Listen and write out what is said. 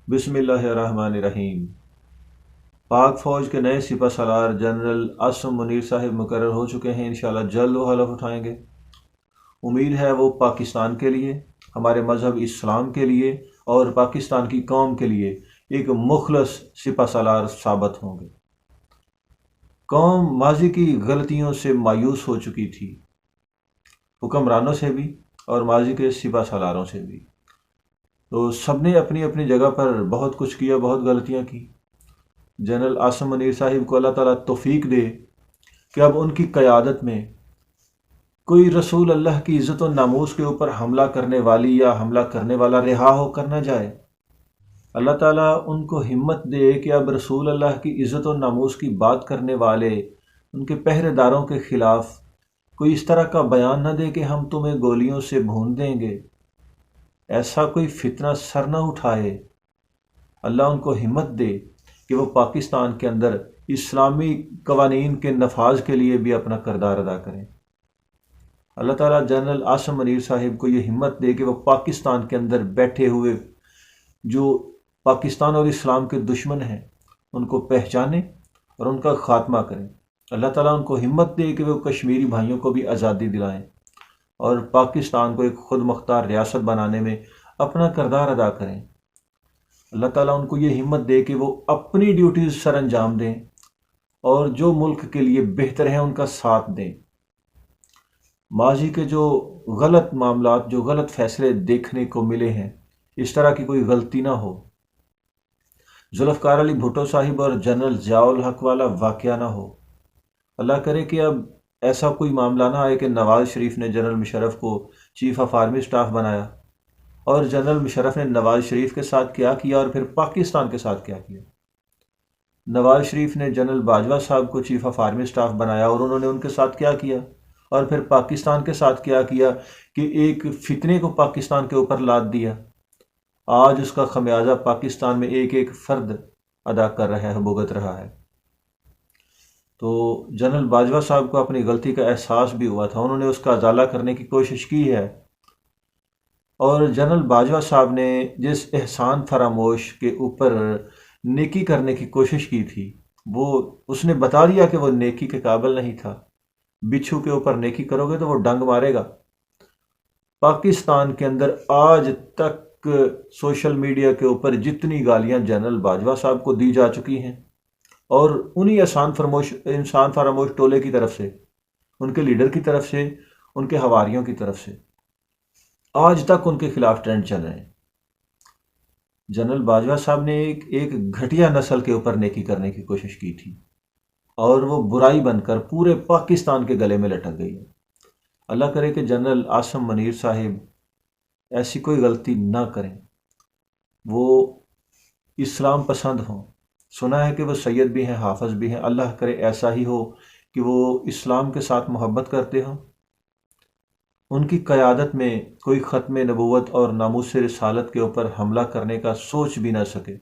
بسم اللہ الرحمن الرحیم۔ پاک فوج کے نئے سپہ سالار جنرل عاصم منیر صاحب مقرر ہو چکے ہیں۔ انشاءاللہ جلد وہ حلف اٹھائیں گے۔ امید ہے وہ پاکستان کے لیے، ہمارے مذہب اسلام کے لیے اور پاکستان کی قوم کے لیے ایک مخلص سپہ سالار ثابت ہوں گے۔ قوم ماضی کی غلطیوں سے مایوس ہو چکی تھی، حکمرانوں سے بھی اور ماضی کے سپہ سالاروں سے بھی۔ تو سب نے اپنی اپنی جگہ پر بہت کچھ کیا، بہت غلطیاں کی۔ جنرل عاصم منیر صاحب کو اللہ تعالیٰ توفیق دے کہ اب ان کی قیادت میں کوئی رسول اللہ کی عزت و ناموس کے اوپر حملہ کرنے والی یا حملہ کرنے والا رہا ہو کر نہ جائے۔ اللہ تعالیٰ ان کو ہمت دے کہ اب رسول اللہ کی عزت و ناموس کی بات کرنے والے ان کے پہرے داروں کے خلاف کوئی اس طرح کا بیان نہ دے کہ ہم تمہیں گولیوں سے بھون دیں گے، ایسا کوئی فتنہ سر نہ اٹھائے۔ اللہ ان کو ہمت دے کہ وہ پاکستان کے اندر اسلامی قوانین کے نفاذ کے لیے بھی اپنا کردار ادا کریں۔ اللہ تعالیٰ جنرل عاصم منیر صاحب کو یہ ہمت دے کہ وہ پاکستان کے اندر بیٹھے ہوئے جو پاکستان اور اسلام کے دشمن ہیں ان کو پہچانیں اور ان کا خاتمہ کریں۔ اللہ تعالیٰ ان کو ہمت دے کہ وہ کشمیری بھائیوں کو بھی آزادی دلائیں اور پاکستان کو ایک خود مختار ریاست بنانے میں اپنا کردار ادا کریں۔ اللہ تعالیٰ ان کو یہ ہمت دے کہ وہ اپنی ڈیوٹیز سر انجام دیں اور جو ملک کے لیے بہتر ہیں ان کا ساتھ دیں۔ ماضی کے جو غلط معاملات، جو غلط فیصلے دیکھنے کو ملے ہیں، اس طرح کی کوئی غلطی نہ ہو۔ ذوالفقار علی بھٹو صاحب اور جنرل ضیاء الحق والا واقعہ نہ ہو۔ اللہ کرے کہ اب ایسا کوئی معاملہ نہ آئے کہ نواز شریف نے جنرل مشرف کو چیف آف آرمی سٹاف بنایا اور جنرل مشرف نے نواز شریف کے ساتھ کیا کیا اور پھر پاکستان کے ساتھ کیا کیا۔ نواز شریف نے جنرل باجوہ صاحب کو چیف آف آرمی سٹاف بنایا اور انہوں نے ان کے ساتھ کیا کیا، اور پھر پاکستان کے ساتھ کیا کیا کہ ایک فتنے کو پاکستان کے اوپر لاد دیا۔ آج اس کا خمیازہ پاکستان میں ایک ایک فرد ادا کر رہا ہے، بھگت رہا ہے۔ تو جنرل باجوہ صاحب کو اپنی غلطی کا احساس بھی ہوا تھا، انہوں نے اس کا ازالہ کرنے کی کوشش کی ہے، اور جنرل باجوہ صاحب نے جس احسان فراموش کے اوپر نیکی کرنے کی کوشش کی تھی، وہ اس نے بتا دیا کہ وہ نیکی کے قابل نہیں تھا۔ بچھو کے اوپر نیکی کرو گے تو وہ ڈنگ مارے گا۔ پاکستان کے اندر آج تک سوشل میڈیا کے اوپر جتنی گالیاں جنرل باجوہ صاحب کو دی جا چکی ہیں، اور انہی انسان فراموش ٹولے کی طرف سے، ان کے لیڈر کی طرف سے، ان کے حواریوں کی طرف سے آج تک ان کے خلاف ٹرینڈ چل رہے ہیں۔ جنرل باجوہ صاحب نے ایک گھٹیا نسل کے اوپر نیکی کرنے کی کوشش کی تھی، اور وہ برائی بن کر پورے پاکستان کے گلے میں لٹک گئی ہے۔ اللہ کرے کہ جنرل عاصم منیر صاحب ایسی کوئی غلطی نہ کریں، وہ اسلام پسند ہوں۔ سنا ہے کہ وہ سید بھی ہیں، حافظ بھی ہیں۔ اللہ کرے ایسا ہی ہو کہ وہ اسلام کے ساتھ محبت کرتے ہوں، ان کی قیادت میں کوئی ختم نبوت اور ناموس رسالت کے اوپر حملہ کرنے کا سوچ بھی نہ سکے۔